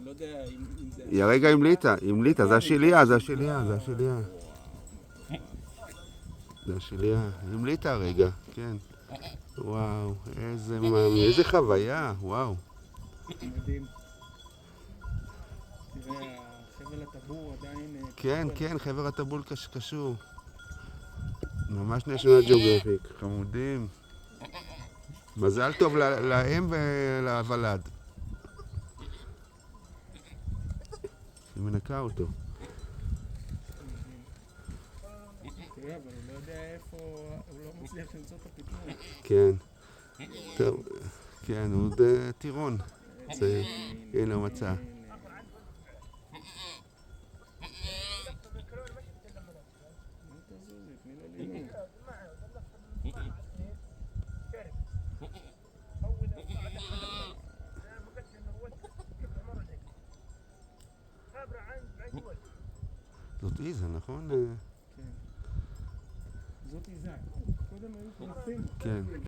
לא יודע אם זה... היא הרגע המליטה, זה השיליה, זה השיליה. זה השיליה, המליטה הרגע, כן. וואו, איזה חוויה, וואו. מדהים. תראה, חבל הטבור עדיין... כן, חבר הטבול קשור. ממש נשיונל ג'אוגרפיק, חמודים. מזל טוב לאם ולוולד. היא מנקה אותו. תראה, אבל הוא לא יודע איפה... הוא לא מצליח למצוא את הפתרון. כן. טוב, כן, הוא טירון. הנה הוא מצא. זאת איזה, נכון? כן. זאת איזה. קודם היו פרסים. כן.